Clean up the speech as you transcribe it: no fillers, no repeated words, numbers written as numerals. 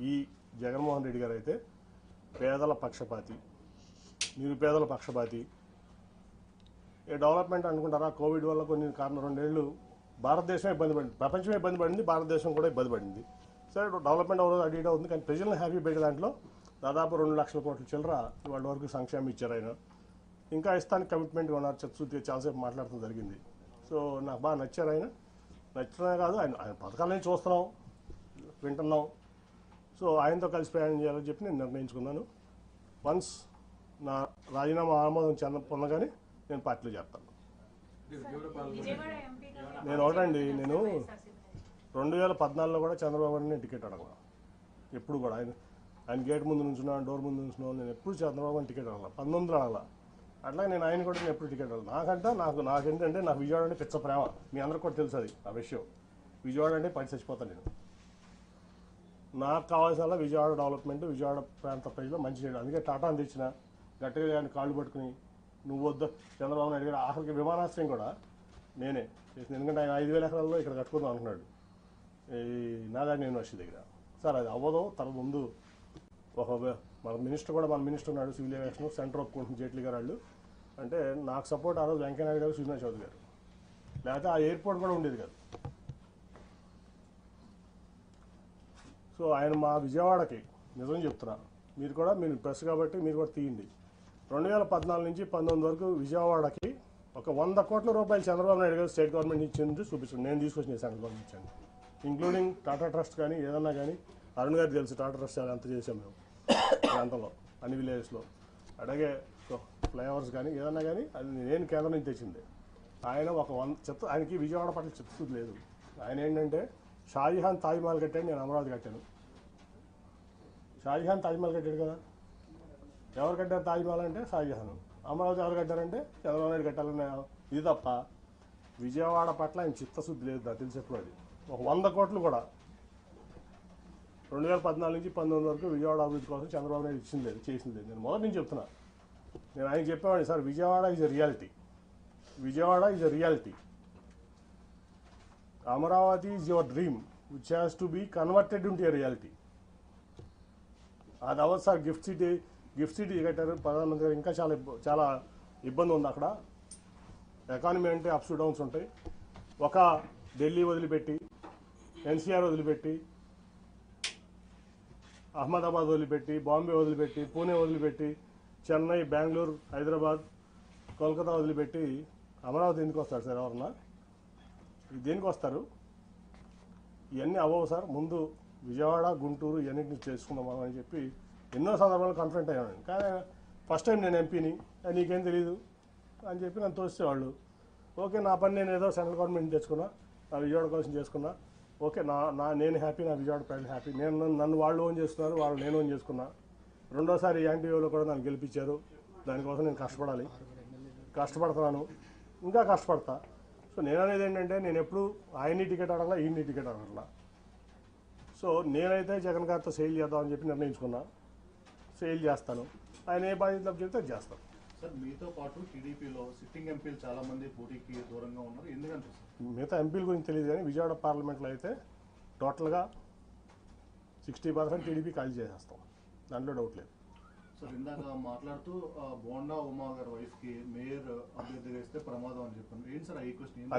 ఈ జగన్మోహన్ రెడ్డి గారు అయితే పేదల పక్షపాతి, నిరుపేదల పక్షపాతి. ఏ డెవలప్మెంట్ అనుకుంటారా? కోవిడ్ వల్ల కొన్ని కారణం 2 ఏళ్ళు భారతదేశం ఇబ్బంది పడింది, ప్రపంచమే ఇబ్బంది పడింది, భారతదేశం కూడా ఇబ్బంది పడింది. సరే డెవలప్మెంట్ అవ్వదు, అటు ఇటు అవుతుంది, కానీ ప్రజలను హ్యాపీ పెట్టే దాంట్లో దాదాపు 2 లక్షల కోట్ల చిల్లర వాళ్ళ వరకు సంక్షేమం ఇచ్చారు ఆయన. ఇంకా ఇస్తానికి కమిట్మెంట్గా ఉన్నారు. చతుర్థి చాలాసేపు మాట్లాడటం జరిగింది. సో నాకు బాగా నచ్చారు ఆయన. నచ్చడమే కాదు, ఆయన పథకాలని చూస్తున్నాం, వింటున్నాం. సో ఆయనతో కలిసి ప్రయాణం చేయాలని చెప్పి నేను నిర్ణయించుకున్నాను. వన్స్ నా రాజీనామా ఆమోదం పొందగానే నేను పార్టీలో చేస్తాను. నేను ఒకటండి, నేను 2014లో కూడా చంద్రబాబు నేను టికెట్ అడగల. ఎప్పుడు కూడా ఆయన గేట్ ముందు నుంచున్నా, డోర్ ముందు నుంచున్నా, నేను ఎప్పుడు చంద్రబాబు టికెట్ అడగల. 19లో అడగల. అట్లా నేను ఆయన కూడా నేను ఎప్పుడు టికెట్ అడగల. నాకేంటంటే నాకు విజయవాడ అంటే పిచ్చ ప్రేమ. మీ అందరికి కూడా తెలుసు అది ఆ విషయం. విజయవాడ అంటే పడి చచ్చిపోతాను నేను. నాకు కావాల్సిన విజయవాడ డెవలప్మెంట్, విజయవాడ ప్రాంత ప్రజలు మంచి చేయడం. అందుకే టాటాని తెచ్చిన, గట్టిగా ఆయన కాళ్ళు పట్టుకుని నువ్వు వద్దు చంద్రబాబు నాయుడు గారు. ఆఖరికి విమానాశ్రయం కూడా నేనే చేసిన. ఎందుకంటే ఆయన 5,000 ఎకరాల్లో ఇక్కడ కట్టుకుందాం అనుకున్నాడు ఈ నాగార్జున యూనివర్సిటీ దగ్గర. సార్ అది అవ్వదు, తన ముందు ఒక మన మినిస్టర్ ఉన్నాడు సివిల్ ఏవియేషన్, సెంటర్ ఒప్పుకుంటుంది జైట్లీ గారు వాళ్ళు. అంటే నాకు సపోర్ట్ ఆ రోజు వెంకయ్యనాయుడు గారు, శ్రీనివాస్ చౌదరి గారు. లేకపోతే ఆ ఎయిర్పోర్ట్ కూడా ఉండేది కాదు. సో ఆయన మా విజయవాడకి నిజం చెప్తున్నా, మీరు ప్రెస్ కాబట్టి మీరు కూడా తీయండి. 2014 నుంచి 19 వరకు విజయవాడకి ఒక 100 కోట్ల రూపాయలు చంద్రబాబు నాయుడు గారు స్టేట్ గవర్నమెంట్ ఇచ్చింది చూపిస్తుంది. నేను తీసుకొచ్చిన సెంట్రల్ గవర్నమెంట్ ఇచ్చాను, ఇంక్లూడింగ్ టాటా ట్రస్ట్ కానీ ఏదన్నా కానీ. అరుణ్ గారికి తెలుసు టాటా ట్రస్ట్ ఎంత చేసాం మేము ప్రాంతంలో, అన్ని విలేజెస్లో. అలాగే ఫ్లైఓవర్స్ కానీ ఏదన్నా కానీ అది నేను కేంద్రం నుంచి తెచ్చింది. ఆయన ఒక ఆయనకి విజయవాడ పట్ల చిత్తశుద్ధి లేదు. ఆయన ఏంటంటే షాజహాన్ తాజ్మహల్ కట్టాడు, నేను అమరావతి కట్టాను. షాజహాన్ తాజ్మహల్ కట్టాడు కదా. ఎవరు కట్టారు తాజ్మహల్ అంటే షాజహాన్. అమరావతి ఎవరు కట్టారంటే చంద్రబాబు నాయుడు కట్టాలన్న ఇది తప్ప విజయవాడ పట్ల ఆయన చిత్తశుద్ధి లేదు. నాకు తెలిసేప్పుడు అది ఒక 100 కోట్లు కూడా 2014 నుంచి 19 వరకు విజయవాడ అభివృద్ధి కోసం చంద్రబాబు నాయుడు ఇచ్చింది లేదు, చేసింది లేదు. నేను మొదటి నుంచి చెప్తున్నా. నేను ఆయన చెప్పేవాడిని, sir Vijayawada is a reality, Vijayawada is a reality. Amaravati is your dream which has to be converted into a reality. అది అవ్వదు సార్. గిఫ్ట్ సిటీ కట్టారు ప్రధానమంత్రి గారు. ఇంకా చాలా ఇబ్బంది ఉంది అక్కడ. ఎకానమీ అంటే అప్స్ డౌన్స్ ఉంటాయి. ఒక ఢిల్లీ వదిలిపెట్టి, ఎన్సీఆర్ వదిలిపెట్టి, అహ్మదాబాద్ వదిలిపెట్టి, బాంబే వదిలిపెట్టి, పూణే వదిలిపెట్టి, చెన్నై, బెంగళూరు, హైదరాబాద్, కోల్కతా వదిలిపెట్టి అమరావతి ఎందుకు వస్తారు సార్? ఎవరన్నా దేనికి వస్తారు? ఇవన్నీ అవ్వవు సార్. ముందు విజయవాడ, గుంటూరు ఇవన్నింటినీ చేసుకుందాం అని చెప్పి ఎన్నో సందర్భాలు కన్ఫరెంట్ అయ్యాను. కానీ ఫస్ట్ టైం నేను ఎంపీని, నీకేం తెలియదు అని చెప్పి నన్ను తోసేవాళ్ళు. ఓకే, నా పని నేను ఏదో సెంట్రల్ గవర్నమెంట్ తెచ్చుకున్నా, నా విజయవాడ కోసం చేసుకున్నా. ఓకే, నేను హ్యాపీ, నా విజయవాడ ప్రజలు హ్యాపీ. నన్ను వాళ్ళు ఓన్ చేస్తున్నారు, వాళ్ళు నేను ఓన్ చేసుకున్నా. రెండోసారి యాంటీఓలో కూడా నన్ను గెలిపించారు. దానికోసం నేను కష్టపడుతున్నాను, ఇంకా కష్టపడతా. సో నేను అనేది ఏంటంటే నేను ఎప్పుడు ఆయన్ని టికెట్ అడగలా, ఈయన్ని టికెట్ అడగలా. సో నేనైతే జగన్ గారితో సేల్ చేద్దామని చెప్పి నిర్ణయించుకున్నా. సేల్ చేస్తాను. ఆయన ఏ బాధ్యతలు చెప్తే అది చేస్తాను. సార్ మీతో పాటు టీడీపీలో సిట్టింగ్ ఎంపీలు చాలా మంది పోటీకి దూరంగా ఉన్నారు, ఎందుకంటే మిగతా ఎంపీల గురించి తెలియదు కానీ విజయవాడ పార్లమెంట్లో అయితే టోటల్గా 60% టీడీపీ ఖాళీ చేసేస్తాం, దాంట్లో డౌట్ లేదు. సార్ ఇందాక మాట్లాడుతూ బోండా ఉమా గారి వైఫ్కి మేయర్ అభ్యర్థిగా ఇస్తే ప్రమాదం అని చెప్పాను. ఏంటి సార్ ఈ క్వశ్చన్?